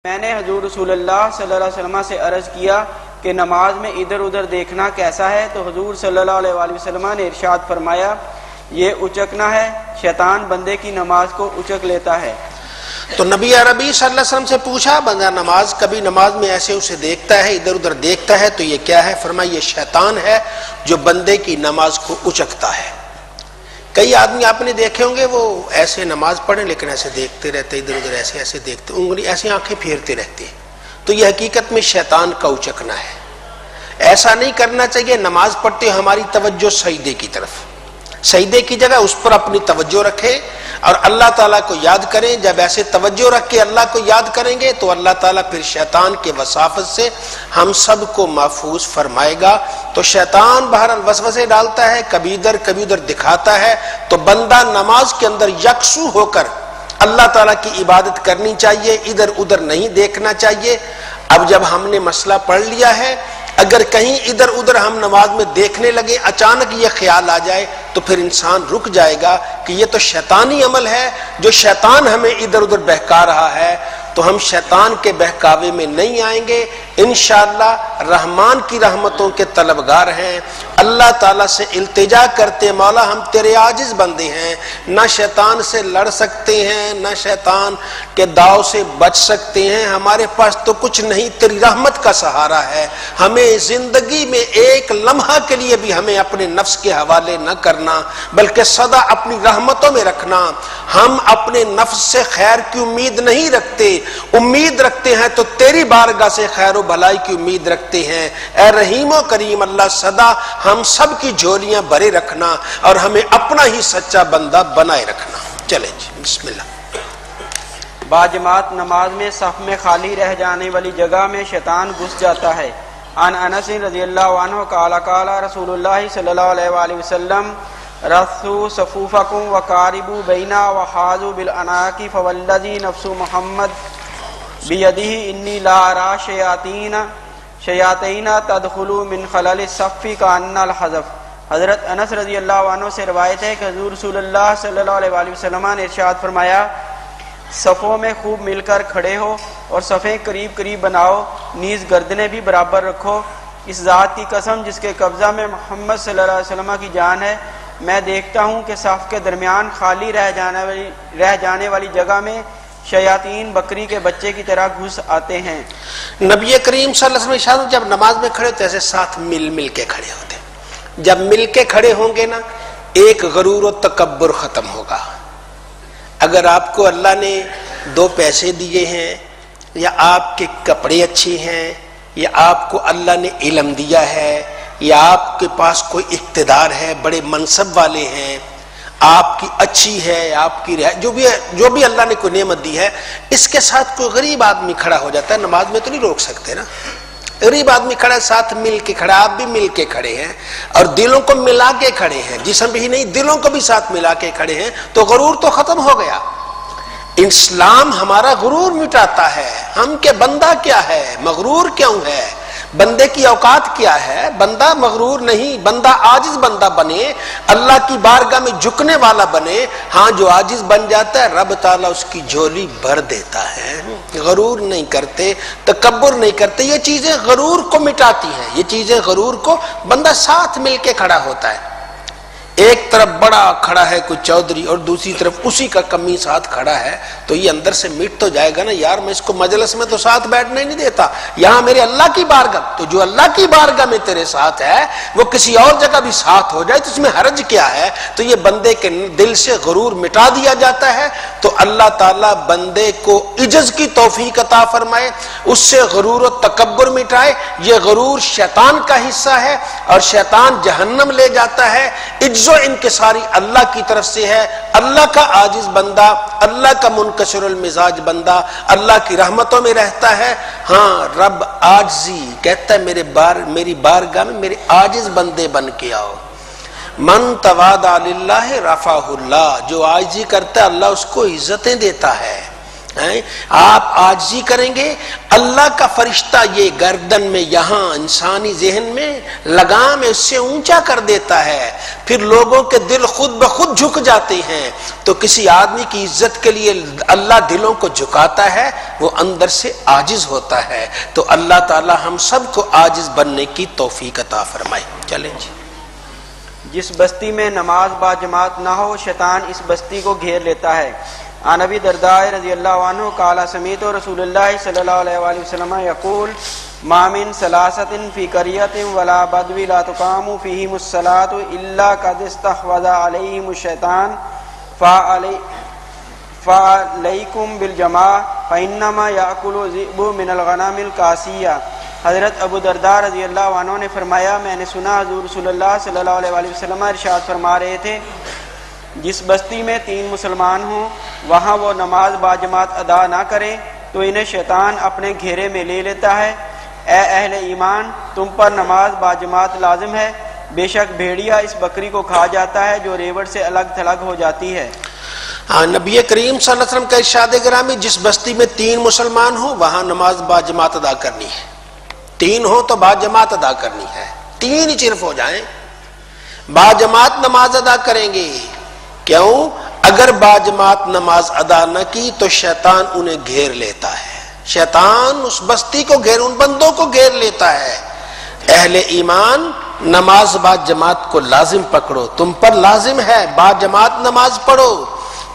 میں نے حضور رسول اللہ صلی اللہ علیہ وسلم سے عرض کیا کہ نماز میں ادھر ادھر دیکھنا کیسا ہے؟ تو حضور صلی اللہ علیہ وآلہ وسلم نے ارشاد فرمایا، یہ اچکنا ہے، شیطان بندے کی نماز کو اچک لیتا ہے۔ تو نبی عربی صلی اللہ علیہ وسلم سے پوچھا، بندہ کبھی نماز میں ایسے اسے دیکھتا ہے، ادھر ادھر دیکھتا ہے، تو یہ کیا ہے؟ فرمایا یہ شیطان ہے جو بندے کی نماز کو اچکتا ہے۔ کئی آدمی آپ نے دیکھے ہوں گے وہ ایسے نماز پڑھیں لیکن ایسے دیکھتے رہتے، ادھر ادھر ایسے دیکھتے، انگلی ایسے آنکھیں پھیرتے رہتے ہیں، تو یہ حقیقت میں شیطان کا اچکنا ہے۔ ایسا نہیں کرنا چاہیے۔ نماز پڑھتے ہماری توجہ سجدے کی طرف، سجدے کی جگہ اس پر اپنی توجہ رکھیں اور اللہ تعالیٰ کو یاد کریں۔ جب ایسے توجہ رکھ کے اللہ کو یاد کریں گے تو اللہ تعالیٰ پھر شیطان کے وساوس سے ہم سب کو محفوظ فرمائے گا۔ تو شیطان بہرحال وسوسے ڈالتا ہے، کبھی ادھر دکھاتا ہے، تو بندہ نماز کے اندر یکسو ہو کر اللہ تعالیٰ کی عبادت کرنی چاہیے، ادھر ادھر نہیں دیکھنا چاہیے۔ اب جب ہم نے مسئلہ پڑھ لیا ہے، اگر کہیں ادھر ادھر ہم نماز میں دیکھنے لگے، اچانک یہ خیال آ جائے تو پھر انسان رک جائے گا کہ یہ تو شیطانی عمل ہے، جو شیطان ہمیں ادھر ادھر بہکا رہا ہے، تو ہم شیطان کے بہکاوے میں نہیں آئیں گے۔ انشاءاللہ رحمان کی رحمتوں کے طلبگار ہیں، اللہ تعالیٰ سے التجا کرتے، مولا ہم تیرے عاجز بندے ہیں، نہ شیطان سے لڑ سکتے ہیں، نہ شیطان کے داؤ سے بچ سکتے ہیں، ہمارے پاس تو کچھ نہیں، تیری رحمت کا سہارا ہے۔ ہمیں زندگی میں ایک لمحہ کے لیے بھی ہمیں اپنے نفس کے حوالے نہ کرنا، بلکہ سدا اپنی رحمتوں میں رکھنا۔ ہم اپنے نفس سے خیر کی امید نہیں رکھتے، امید رکھتے ہیں تو تیری بارگاہ سے خیر و بھلائی کی امید رکھتے ہیں۔ اے رحیم و کریم اللہ، صدا ہم سب کی جھولیاں بھرے رکھنا اور ہمیں اپنا ہی سچا بندہ بنائے رکھنا۔ چلیں جی، بسم اللہ۔ باجماعت نماز میں صف میں خالی رہ جانے والی جگہ میں شیطان گھس جاتا ہے۔ عن انس رضی اللہ عنہ قال قال رسول اللہ صلی اللہ علیہ وآلہ وسلم رثوا صفوفکم وقاربوا بینا وحاذوا بالعناق فوالذی نفس محمد بیدہ انی لا ارى شیاطین تدخل من خلل الصف کأن الحذف۔ حضرت انس رضی اللہ عنہ سے روایت ہے کہ حضور رسول اللہ صلی اللہ علیہ وآلہ وسلم نے ارشاد فرمایا، صفوں میں خوب مل کر کھڑے ہو اور صفیں قریب قریب بناؤ، نیز گردنیں بھی برابر رکھو۔ اس ذات کی قسم جس کے قبضہ میں محمد صلی اللہ علیہ وسلم کی جان ہے، میں دیکھتا ہوں کہ صف کے درمیان خالی رہ جانے والی جگہ میں شیاطین بکری کے بچے کی طرح گھس آتے ہیں۔ نبی کریم صلی اللہ علیہ وسلم جب نماز میں کھڑے ہوتے ایسے ساتھ مل کے کھڑے ہوتے، جب مل کے کھڑے ہوں گے نا، ایک غرور و تکبر ختم ہوگا۔ اگر آپ کو اللہ نے 2 پیسے دیے ہیں، یا آپ کے کپڑے اچھے ہیں، یا آپ کو اللہ نے علم دیا ہے، یا آپ کے پاس کوئی اقتدار ہے، بڑے منصب والے ہیں، آپ کی اچھی ہے، آپ کی جو بھی اللہ نے کوئی نعمت دی ہے، اس کے ساتھ کوئی غریب آدمی کھڑا ہو جاتا ہے، نماز میں تو نہیں روک سکتے نا۔ غریب آدمی کھڑا ہے، ساتھ مل کے کھڑا، آپ بھی مل کے کھڑے ہیں اور دلوں کو ملا کے کھڑے ہیں، جسم بھی نہیں دلوں کو بھی ساتھ ملا کے کھڑے ہیں، تو غرور تو ختم ہو گیا۔ اسلام ہمارا غرور مٹاتا ہے۔ ہم کے بندہ کیا ہے، مغرور کیوں ہے؟ بندے کی اوقات کیا ہے؟ بندہ مغرور نہیں، بندہ عاجز بندہ بنے، اللہ کی بارگاہ میں جھکنے والا بنے۔ ہاں جو عاجز بن جاتا ہے رب تعالیٰ اس کی جھولی بھر دیتا ہے۔ غرور نہیں کرتے، تکبر نہیں کرتے، یہ چیزیں غرور کو مٹاتی ہیں، یہ چیزیں غرور کو، بندہ ساتھ مل کے کھڑا ہوتا ہے۔ ایک طرف بڑا کھڑا ہے کوئی چودھری اور دوسری طرف اسی کا کمی ساتھ کھڑا ہے، تو یہ اندر سے مٹ تو جائے گا نا، یار میں اس کو مجلس میں تو ساتھ بیٹھنے نہیں دیتا، یہاں میرے اللہ کی بارگاہ، تو جو اللہ کی بارگاہ میں تیرے ساتھ ہے وہ کسی اور جگہ بھی ساتھ ہو جائے تو اس میں حرج کیا ہے؟ تو یہ بندے کے دل سے غرور مٹا دیا جاتا ہے۔ تو اللہ تعالیٰ بندے کو عجز کی توفیق عطا فرمائے، اس سے غرور و تکبر مٹائے۔ یہ غرور شیطان کا حصہ ہے اور شیطان جہنم لے جاتا ہے۔ عجز و انکساری اللہ کی طرف سے ہے۔ اللہ کا عاجز بندہ، اللہ کا منکسر المزاج بندہ اللہ کی رحمتوں میں رہتا ہے۔ ہاں رب عاجزی کہتا ہے میری بارگاہ میں میرے عاجز بندے بن کے آؤ۔ من تواضع للہ رفعہ اللہ، جو عاجزی کرتا ہے اللہ اس کو عزتیں دیتا ہے۔ آپ عاجزی کریں گے، اللہ کا فرشتہ یہ گردن میں یہاں انسانی ذہن میں لگام اس سے اونچا کر دیتا ہے، پھر لوگوں کے دل خود بخود جھک جاتے ہیں۔ تو کسی آدمی کی عزت کے لیے اللہ دلوں کو جھکاتا ہے، وہ اندر سے عاجز ہوتا ہے۔ تو اللہ تعالی ہم سب کو عاجز بننے کی توفیق عطا فرمائے۔ چلیں جی۔ جس بستی میں نماز با جماعت نہ ہو شیطان اس بستی کو گھیر لیتا ہے۔ عن ابی درداء رضی اللہ عنہ قال سمعت رسول اللہ صلی اللہ علیہ وآلہ وسلم یقول ما من ثلاثة فی قریة ولا بدو لا تقام فیہم الصلاة الا قد استحوذ علیہم الشیطان فعلیکم بالجماع فانما یأکل الذئب من الغنم القاسیہ۔ حضرت ابو درداء رضی اللہ عنہ نے فرمایا میں نے سنا حضور رسول اللہ صلی اللہ علیہ وآلہ وسلم ارشاد فرما رہے تھے جس بستی میں 3 مسلمان ہوں وہاں وہ نماز با جماعت ادا نہ کریں تو انہیں شیطان اپنے گھیرے میں لے لیتا ہے۔ اے اہل ایمان تم پر نماز با جماعت لازم ہے، بے شک بھیڑیا اس بکری کو کھا جاتا ہے جو ریوڑ سے الگ تھلگ ہو جاتی ہے۔ نبی کریم صلی اللہ علیہ وسلم کا ارشاد گرامی جس بستی میں 3 مسلمان ہوں وہاں نماز با جماعت ادا کرنی ہے۔ 3 ہوں تو با جماعت ادا کرنی ہے، 3 ہی صرف ہو جائیں با جماعت نماز ادا کریں گے۔ کیوں؟ اگر با جماعت نماز ادا نہ کی تو شیطان انہیں گھیر لیتا ہے، شیطان اس بستی کو گھیر، ان بندوں کو گھیر لیتا ہے۔ اہل ایمان نماز با جماعت کو لازم پکڑو، تم پر لازم ہے با جماعت نماز پڑھو۔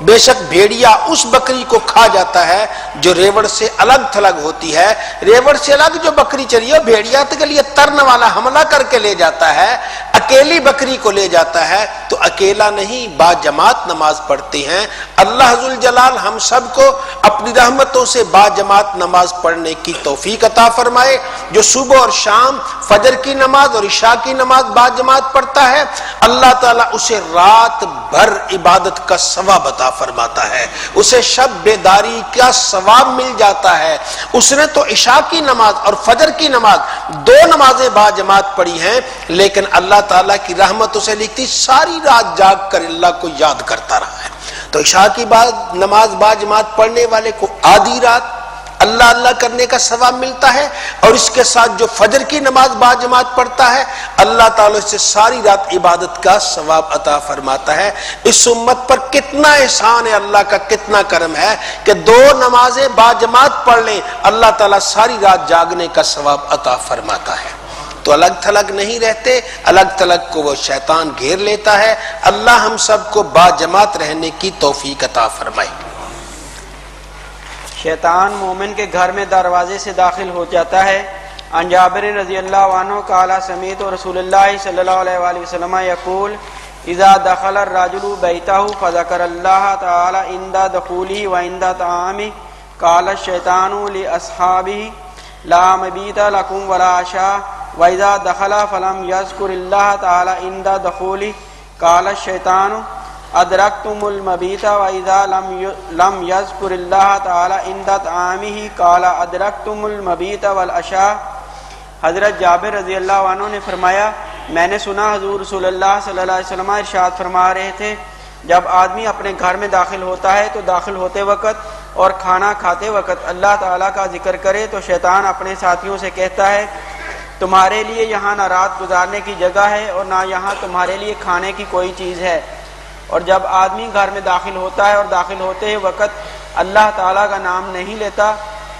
بے شک بھیڑیا اس بکری کو کھا جاتا ہے جو ریوڑ سے الگ تھلگ ہوتی ہے۔ ریوڑ سے الگ جو بکری چلی ہے بھیڑیا کے لیے ترن والا حملہ کر کے لے جاتا ہے، اکیلی بکری کو لے جاتا ہے تو اکیلا نہیں با جماعت نماز پڑھتے ہیں۔ اللہ ذوالجلال ہم سب کو اپنی رحمتوں سے با جماعت نماز پڑھنے کی توفیق عطا فرمائے۔ جو صبح اور شام فجر کی نماز اور عشاء کی نماز با جماعت پڑھتا ہے اللہ تعالیٰ اسے رات بھر عبادت کا ثواب عطا فرماتا ہے، اسے شب بیداری کا ثواب مل جاتا ہے۔ اس نے تو عشاء کی نماز اور فجر کی نماز 2 نمازیں با جماعت پڑھی ہیں، لیکن اللہ تعالیٰ کی رحمت اسے لکھتی ساری رات جاگ کر اللہ کو یاد کرتا رہا ہے۔ تو عشاء کی نماز با جماعت پڑھنے والے کو آدھی رات اللہ اللہ کرنے کا ثواب ملتا ہے، اور اس کے ساتھ جو فجر کی نماز با جماعت پڑھتا ہے اللہ تعالیٰ سے ساری رات عبادت کا ثواب عطا فرماتا ہے۔ اس امت پر کتنا احسان ہے اللہ کا، کتنا کرم ہے کہ 2 نمازیں با جماعت پڑھ لیں اللہ تعالیٰ ساری رات جاگنے کا ثواب عطا فرماتا ہے۔ تو الگ تھلگ نہیں رہتے، الگ تھلگ کو وہ شیطان گھیر لیتا ہے۔ اللہ ہم سب کو با جماعت رہنے کی توفیق عطا فرمائے۔ شیطان مومن کے گھر میں دروازے سے داخل ہو جاتا ہے۔ عن جابر رضی اللہ عنہ قال سمعت رسول اللہ صلی اللہ علیہ وآلہ وسلم یقول اذا دخل الرجل بیتہ فذکر اللہ تعالی عند دخولہ وعند طعامہ قال الشیطان لاصحابہ لا مبیت لکم ولا عشاء واذا دخل فلم یذکر اللہ تعالی عند دخولہ قال الشیطان ادرکتم المبیت واذا لم یذکر اللہ تعالی عند طعامہ قال ادرکتم المبیت والعشاء۔ حضرت جابر رضی اللہ عنہ نے فرمایا میں نے سنا حضور رسول اللہ صلی اللہ علیہ وسلم ارشاد فرما رہے تھے جب آدمی اپنے گھر میں داخل ہوتا ہے تو داخل ہوتے وقت اور کھانا کھاتے وقت اللہ تعالیٰ کا ذکر کرے تو شیطان اپنے ساتھیوں سے کہتا ہے تمہارے لیے یہاں نہ رات گزارنے کی جگہ ہے اور نہ یہاں تمہارے لیے کھانے کی کوئی چیز ہے۔ اور جب آدمی گھر میں داخل ہوتا ہے اور داخل ہوتے وقت اللہ تعالیٰ کا نام نہیں لیتا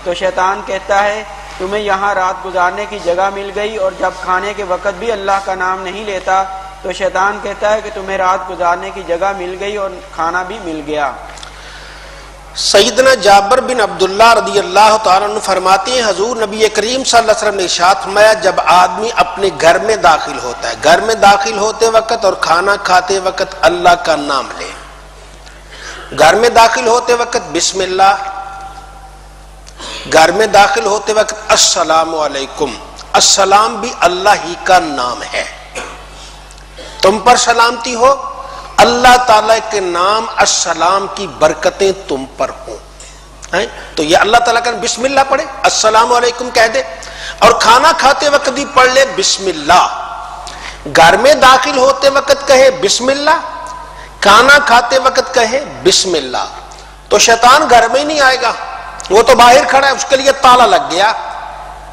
تو شیطان کہتا ہے تمہیں یہاں رات گزارنے کی جگہ مل گئی، اور جب کھانے کے وقت بھی اللہ کا نام نہیں لیتا تو شیطان کہتا ہے کہ تمہیں رات گزارنے کی جگہ مل گئی اور کھانا بھی مل گیا۔ سیدنا جابر بن عبداللہ رضی اللہ تعالیٰ عنہ فرماتے ہیں حضور نبی کریم صلی اللہ علیہ وسلم نے ارشاد فرمایا جب آدمی اپنے گھر میں داخل ہوتا ہے، گھر میں داخل ہوتے وقت اور کھانا کھاتے وقت اللہ کا نام لے۔ گھر میں داخل ہوتے وقت بسم اللہ، گھر میں داخل ہوتے وقت السلام علیکم۔ السلام بھی اللہ ہی کا نام ہے، تم پر سلامتی ہو، اللہ تعالیٰ کے نام السلام کی برکتیں تم پر ہوں۔ تو یہ اللہ تعالیٰ کا بسم اللہ پڑھے، السلام علیکم کہہ دے، اور کھانا کھاتے وقت بھی پڑھ لے بسم اللہ۔ گھر میں داخل ہوتے وقت کہے بسم اللہ، کھانا کھاتے وقت کہے بسم اللہ۔ تو شیطان گھر میں ہی نہیں آئے گا، وہ تو باہر کھڑا ہے، اس کے لیے تالا لگ گیا۔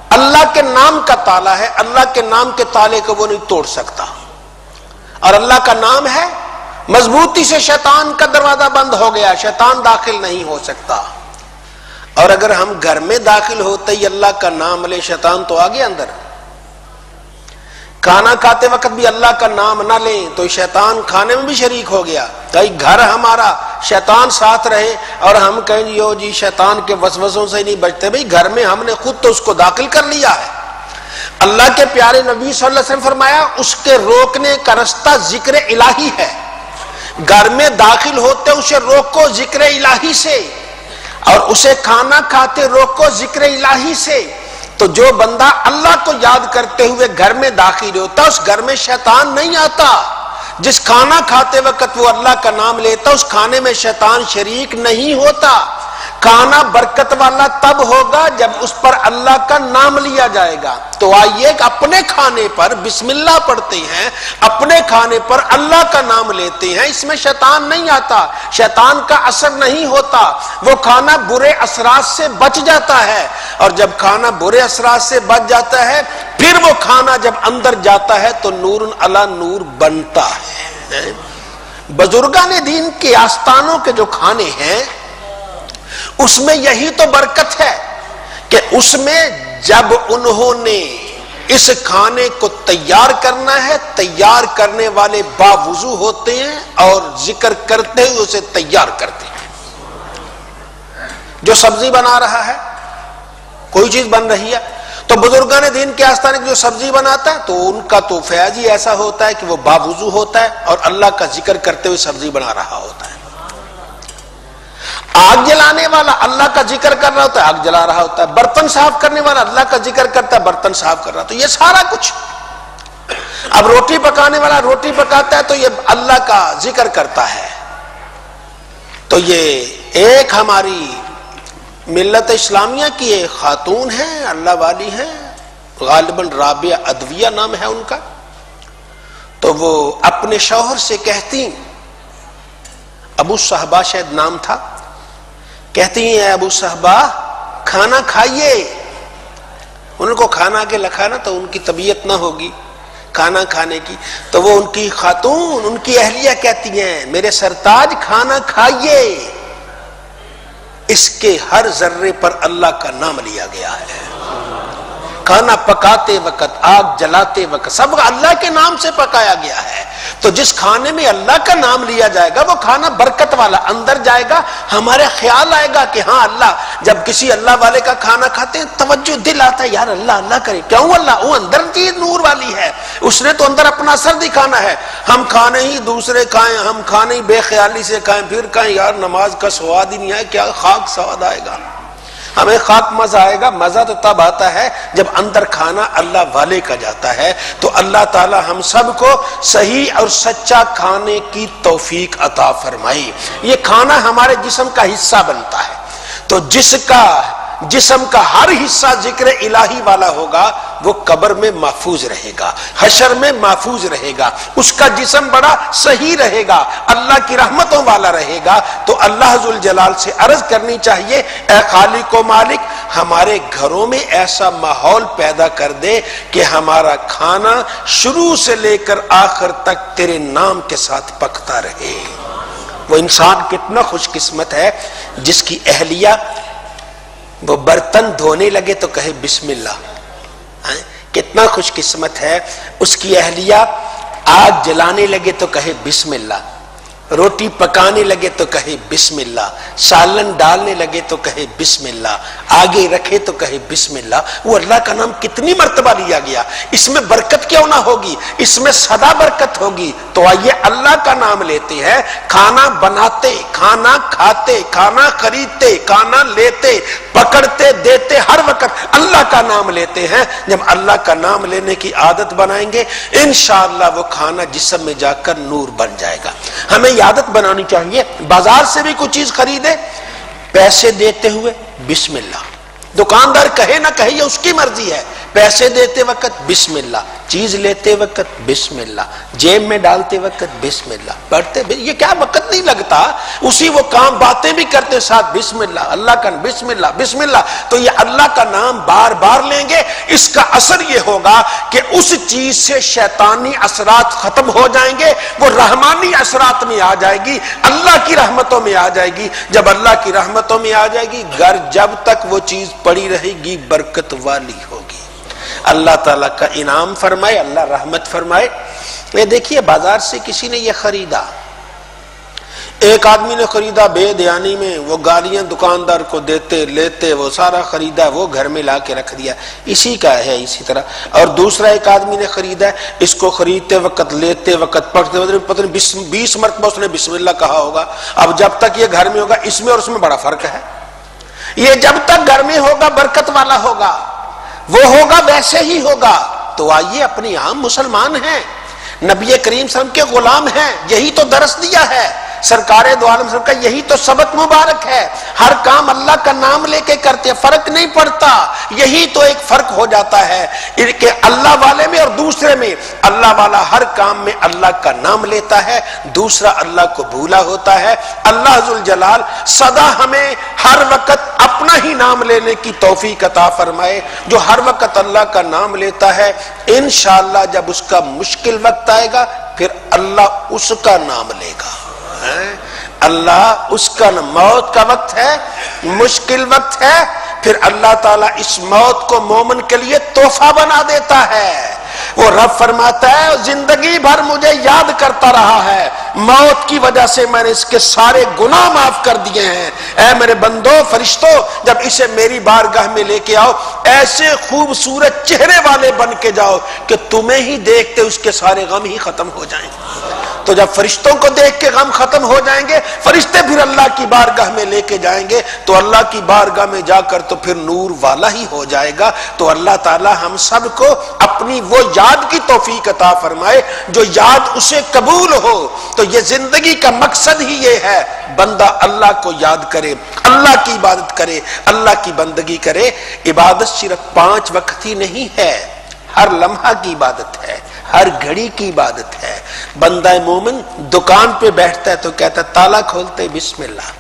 اللہ کے نام کا تالا ہے، اللہ کے نام کے تالے کو وہ نہیں توڑ سکتا، اور اللہ کا نام ہے، مضبوطی سے شیطان کا دروازہ بند ہو گیا، شیطان داخل نہیں ہو سکتا۔ اور اگر ہم گھر میں داخل ہوتے ہی اللہ کا نام لے، شیطان تو آگے اندر۔ کھانا کھاتے وقت بھی اللہ کا نام نہ لیں تو شیطان کھانے میں بھی شریک ہو گیا۔ کہیں گھر ہمارا شیطان ساتھ رہے اور ہم کہیں جی شیطان کے وسوسوں سے نہیں بچتے، بھئی گھر میں ہم نے خود تو اس کو داخل کر لیا ہے۔ اللہ کے پیارے نبی صلی اللہ علیہ وسلم فرمایا اس کے روکنے کا رستہ ذکر الہی ہے، گھر میں داخل ہوتے اسے روکو ذکر الہی سے، اور اسے کھانا کھاتے روکو ذکر الہی سے۔ تو جو بندہ اللہ کو یاد کرتے ہوئے گھر میں داخل ہوتا اس گھر میں شیطان نہیں آتا۔ جس کھانا کھاتے وقت وہ اللہ کا نام لیتا اس کھانے میں شیطان شریک نہیں ہوتا۔ کھانا برکت والا تب ہوگا جب اس پر اللہ کا نام لیا جائے گا۔ تو آئیے کہ اپنے کھانے پر بسم اللہ پڑھتے ہیں، اپنے کھانے پر اللہ کا نام لیتے ہیں، اس میں شیطان نہیں آتا، شیطان کا اثر نہیں ہوتا، وہ کھانا برے اثرات سے بچ جاتا ہے، اور جب کھانا برے اثرات سے بچ جاتا ہے پھر وہ کھانا جب اندر جاتا ہے تو نور علی نور بنتا ہے۔ بزرگان دین کے آستانوں کے جو کھانے ہیں اس میں یہی تو برکت ہے کہ اس میں جب انہوں نے اس کھانے کو تیار کرنا ہے، تیار کرنے والے باوضو ہوتے ہیں اور ذکر کرتے ہوئے اسے تیار کرتے ہیں۔ جو سبزی بنا رہا ہے، کوئی چیز بن رہی ہے تو بزرگان دین کے آستانے جو سبزی بناتا ہے تو ان کا تو فیض ہی ایسا ہوتا ہے کہ وہ باوضو ہوتا ہے اور اللہ کا ذکر کرتے ہوئے سبزی بنا رہا ہوتا ہے۔ آگ جلانے والا اللہ کا ذکر کر رہا ہوتا ہے، آگ جلا رہا ہوتا ہے۔ برتن صاف کرنے والا اللہ کا ذکر کرتا ہے، برتن صاف کر رہا ہوتا ہے۔ یہ سارا کچھ۔ اب روٹی پکانے والا روٹی پکاتا ہے تو یہ اللہ کا ذکر کرتا ہے۔ تو یہ ایک ہماری ملت اسلامیہ کی ایک خاتون ہیں، اللہ والی ہیں، غالباً رابعہ ادویہ نام ہے ان کا، تو وہ اپنے شوہر سے کہتی، ابو صحبہ شاید نام تھا، کہتی ہیں ابو صحبہ کھانا کھائیے۔ ان کو کھانا کے لکھانا تو ان کی طبیعت نہ ہوگی کھانا کھانے کی، تو وہ ان کی خاتون، ان کی اہلیہ کہتی ہیں میرے سرتاج کھانا کھائیے، اس کے ہر ذرے پر اللہ کا نام لیا گیا ہے۔ کھانا پکاتے وقت، آگ جلاتے وقت سب اللہ کے نام سے پکایا گیا ہے۔ تو جس کھانے میں اللہ کا نام لیا جائے گا وہ کھانا برکت والا اندر جائے گا، ہمارے خیال آئے گا کہ ہاں اللہ، جب کسی اللہ والے کا کھانا کھاتے ہیں توجہ دل آتا ہے یار اللہ اللہ کرے، کیوں اللہ، وہ اندر چیز نور والی ہے، اس نے تو اندر اپنا اثر دکھانا ہے۔ ہم کھانے ہی دوسرے کھائیں، ہم کھانے ہی بے خیالی سے کھائیں، پھر کہیں یار نماز کا سواد ہی نہیں آئے، کیا خاک سواد آئے گا، ہمیں خاک مزہ آئے گا۔ مزہ تو تب آتا ہے جب اندر کھانا اللہ والے کا جاتا ہے۔ تو اللہ تعالی ہم سب کو صحیح اور سچا کھانے کی توفیق عطا فرمائی۔ یہ کھانا ہمارے جسم کا حصہ بنتا ہے، تو جس کا جسم کا ہر حصہ ذکر الہی والا ہوگا وہ قبر میں محفوظ رہے گا، حشر میں محفوظ رہے گا، اس کا جسم بڑا صحیح رہے گا، اللہ کی رحمتوں والا رہے گا۔ تو اللہ ذوالجلال سے عرض کرنی چاہیے اے خالق و مالک ہمارے گھروں میں ایسا ماحول پیدا کر دے کہ ہمارا کھانا شروع سے لے کر آخر تک تیرے نام کے ساتھ پکتا رہے۔ وہ انسان کتنا خوش قسمت ہے جس کی اہلیہ وہ برتن دھونے لگے تو کہے بسم اللہ، کتنا خوش قسمت ہے اس کی اہلیہ آگ جلانے لگے تو کہے بسم اللہ، روٹی پکانے لگے تو کہے بسم اللہ، سالن ڈالنے لگے تو کہے بسم اللہ، آگے رکھے تو کہے بسم اللہ۔ وہ اللہ کا نام کتنی مرتبہ لیا گیا، اس میں برکت کیوں نہ ہوگی، اس میں سدا برکت ہوگی۔ تو آئیے اللہ کا نام لیتے ہیں، کھانا بناتے، کھانا کھاتے، کھانا خریدتے، کھانا لیتے، پکڑتے، دیتے، ہر وقت اللہ کا نام لیتے ہیں۔ جب اللہ کا نام لینے کی عادت بنائیں گے انشاءاللہ وہ کھانا جسم میں جا کر نور بن جائے گا۔ ہمیں عادت بنانی چاہیے، بازار سے بھی کوئی چیز خریدے پیسے دیتے ہوئے بسم اللہ، دکاندار کہے نہ کہے یہ اس کی مرضی ہے، پیسے دیتے وقت بسم اللہ، چیز لیتے وقت بسم اللہ، جیب میں ڈالتے وقت بسم اللہ پڑھتے، یہ کیا وقت نہیں لگتا، اسی وہ کام باتیں بھی کرتے ساتھ بسم اللہ، اللہ کا بسم اللہ بسم اللہ. تو یہ اللہ کا نام بار بار لیں گے، اس کا اثر یہ ہوگا کہ اس چیز سے شیطانی اثرات ختم ہو جائیں گے، وہ رحمانی اثرات میں آ جائے گی، اللہ کی رحمتوں میں آ جائے گی. جب اللہ کی رحمتوں میں آ جائے گی، گھر جب تک وہ چیز پڑی رہے گی برکت والی ہوگی. اللہ تعالیٰ کا انعام فرمائے، اللہ رحمت فرمائے. یہ دیکھیے بازار سے کسی نے یہ خریدا، ایک آدمی نے خریدا بے دیانی میں، وہ گالیاں دکاندار کو دیتے لیتے، وہ سارا خریدا، وہ گھر میں لا کے رکھ دیا، اسی کا ہے اسی طرح. اور دوسرا ایک آدمی نے خریدا، اس کو خریدتے وقت لیتے وقت پڑھتے وقت پتہ نہیں 20 مرتبہ اس نے بسم اللہ کہا ہوگا. اب جب تک یہ گھر میں ہوگا، اس میں اور اس میں بڑا فرق ہے. یہ جب تک گھر میں ہوگا برکت والا ہوگا، وہ ہوگا ویسے ہی ہوگا. تو آئیے اپنی عام مسلمان ہیں، نبی کریم صلی اللہ علیہ وسلم کے غلام ہیں، یہی تو درس دیا ہے سرکار دو عالم صلی اللہ علیہ وسلم کا، یہی تو سبق مبارک ہے. ہر کام اللہ کا نام لے کے کرتے، فرق نہیں پڑتا. یہی تو ایک فرق ہو جاتا ہے کہ اللہ والے میں اور دوسرے میں. اللہ والا ہر کام میں اللہ کا نام لیتا ہے، دوسرا اللہ کو بھولا ہوتا ہے. اللہ ذوالجلال سدا ہمیں ہر وقت اپنا ہی نام لینے کی توفیق عطا فرمائے. جو ہر وقت اللہ کا نام لیتا ہے، انشاءاللہ جب اس کا مشکل وقت آئے گا پھر اللہ اس کا نام لے گا. اللہ اس کا موت کا وقت ہے، مشکل وقت ہے، پھر اللہ تعالیٰ اس موت کو مومن کے لیے تحفہ بنا دیتا ہے. وہ رب فرماتا ہے زندگی بھر مجھے یاد کرتا رہا ہے، موت کی وجہ سے میں نے اس کے سارے گناہ معاف کر دیے ہیں. اے میرے بندو فرشتوں، جب اسے میری بارگاہ میں لے کے آؤ، ایسے خوبصورت چہرے والے بن کے جاؤ کہ تمہیں ہی دیکھتے اس کے سارے غم ہی ختم ہو جائیں. تو جب فرشتوں کو دیکھ کے غم ختم ہو جائیں گے، فرشتے پھر اللہ کی بارگاہ میں لے کے جائیں گے، تو اللہ کی بارگاہ میں جا کر تو پھر نور والا ہی ہو جائے گا. تو اللہ تعالی ہم سب کو اپنی وہ یاد کی توفیق عطا فرمائے جو یاد اسے قبول ہو. تو یہ زندگی کا مقصد ہی یہ ہے، بندہ اللہ کو یاد کرے، اللہ کی عبادت کرے، اللہ کی بندگی کرے. عبادت صرف 5 وقت ہی نہیں ہے، ہر لمحہ کی عبادت ہے، ہر گھڑی کی عبادت ہے. بندہ مومن دکان پہ بیٹھتا ہے تو کہتا ہے تالا کھولتے بسم اللہ،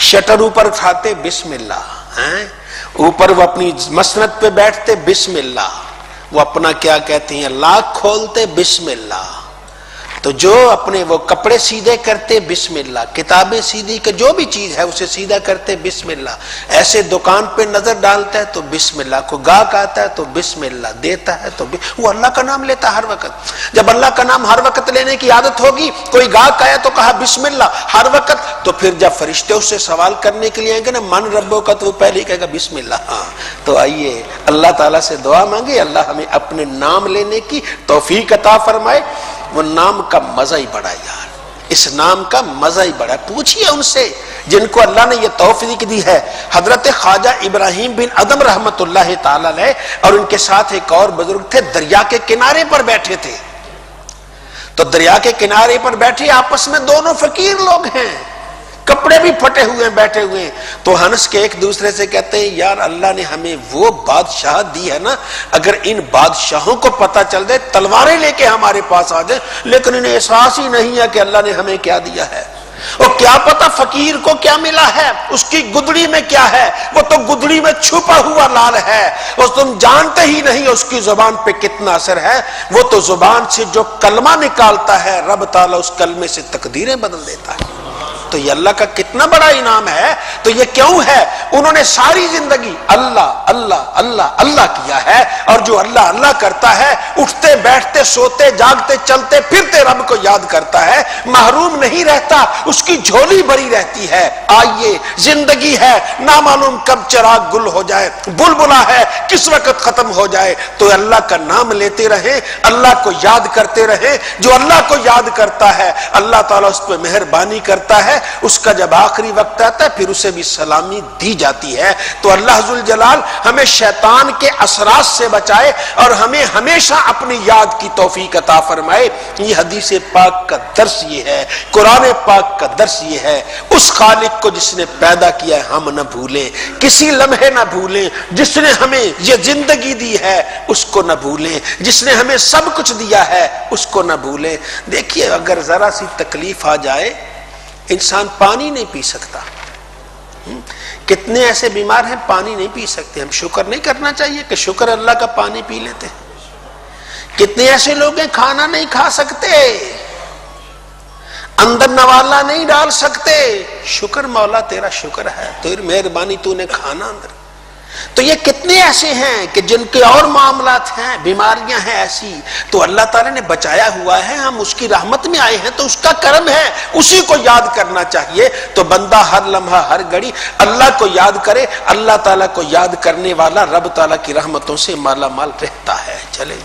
شٹر اوپر اٹھاتے بسم اللہ، اوپر وہ اپنی مسند پہ بیٹھتے بسم اللہ، وہ اپنا کیا کہتے ہیں لاک کھولتے بسم اللہ. تو جو اپنے وہ کپڑے سیدھے کرتے بسم اللہ، کتابیں سیدھی کہ جو بھی چیز ہے اسے سیدھا کرتے بسم اللہ. ایسے دکان پہ نظر ڈالتا ہے تو بسم اللہ، کو گاہک آتا ہے تو بسم اللہ دیتا ہے تو وہ اللہ کا نام لیتا ہے ہر وقت. جب اللہ کا نام ہر وقت لینے کی عادت ہوگی، کوئی گاہک آیا تو کہا بسم اللہ ہر وقت، تو پھر جب فرشتے اس سے سوال کرنے کے لیے آئیں گے نا من ربوں کا، تو وہ پہلے ہی کہے گا بسم اللہ. ہاں تو آئیے اللہ تعالیٰ سے دعا مانگے، اللہ ہمیں اپنے نام لینے کی توفیق عطا فرمائے. وہ نام کا مزہ ہی بڑا یار، اس نام کا مزہ ہی بڑا. پوچھئے ان سے جن کو اللہ نے یہ توفیق دی ہے. حضرت خواجہ ابراہیم بن ادم رحمت اللہ تعالی علیہ اور ان کے ساتھ ایک اور بزرگ تھے، دریا کے کنارے پر بیٹھے تھے. تو دریا کے کنارے پر بیٹھے، آپس میں دونوں فقیر لوگ ہیں، کپڑے بھی پھٹے ہوئے ہیں، بیٹھے ہوئے ہیں. تو ہنس کے ایک دوسرے سے کہتے ہیں یار اللہ نے ہمیں وہ بادشاہ دی ہے نا، اگر ان بادشاہوں کو پتہ چل جائے تلواریں لے کے ہمارے پاس آ جائیں، لیکن انہیں احساس ہی نہیں ہے کہ اللہ نے ہمیں کیا دیا ہے. اور کیا پتہ فقیر کو کیا ملا ہے، اس کی گدڑی میں کیا ہے، وہ تو گدڑی میں چھپا ہوا لال ہے، اور تم جانتے ہی نہیں اس کی زبان پہ کتنا اثر ہے. وہ تو زبان سے جو کلمہ نکالتا ہے رب تعالیٰ اس کلمے سے تقدیریں بدل دیتا ہے. تو یہ اللہ کا کتنا بڑا انعام ہے. تو یہ کیوں ہے؟ انہوں نے ساری زندگی اللہ اللہ اللہ اللہ کیا ہے، اور جو اللہ اللہ کرتا ہے اٹھتے بیٹھتے سوتے جاگتے چلتے پھرتے رب کو یاد کرتا ہے، محروم نہیں رہتا، اس کی جھولی بھری رہتی ہے. آئیے زندگی ہے، نہ معلوم کب چراغ گل ہو جائے، بلبلا ہے کس وقت ختم ہو جائے. تو اللہ کا نام لیتے رہیں، اللہ کو یاد کرتے رہیں. جو اللہ کو یاد کرتا ہے اللہ تعالیٰ اس پہ مہربانی کرتا ہے، اس کا جب آخری وقت آتا ہے پھر اسے بھی سلامی دی جاتی ہے۔ تو اللہ ذوالجلال ہمیں شیطان کے اثرات سے بچائے اور ہمیں ہمیشہ اپنی یاد کی توفیق عطا فرمائے۔ یہ حدیث پاک کا درس یہ ہے، قرآن پاک کا درس یہ ہے، اس خالق کو جس نے پیدا کیا ہے ہم نہ بھولیں، کسی لمحے نہ بھولیں، جس نے ہمیں یہ زندگی دی ہے اس کو نہ بھولیں، جس نے ہمیں سب کچھ دیا ہے اس کو نہ بھولیں۔ دیکھیے اگر ذرا سی تکلیف آ جائے انسان پانی نہیں پی سکتا، کتنے ایسے بیمار ہیں پانی نہیں پی سکتے، ہم شکر نہیں کرنا چاہیے کہ شکر اللہ کا پانی پی لیتے ہیں۔ کتنے ایسے لوگ ہیں کھانا نہیں کھا سکتے، اندر نوالا نہیں ڈال سکتے، شکر مولا تیرا شکر ہے، تیری مہربانی تو نے کھانا اندر۔ تو یہ کتنے ایسے ہیں کہ جن کے اور معاملات ہیں، بیماریاں ہیں ایسی، تو اللہ تعالیٰ نے بچایا ہوا ہے، ہم اس کی رحمت میں آئے ہیں تو اس کا کرم ہے، اسی کو یاد کرنا چاہیے۔ تو بندہ ہر لمحہ ہر گھڑی اللہ کو یاد کرے، اللہ تعالیٰ کو یاد کرنے والا رب تعالیٰ کی رحمتوں سے مالا مال رہتا ہے۔ چلے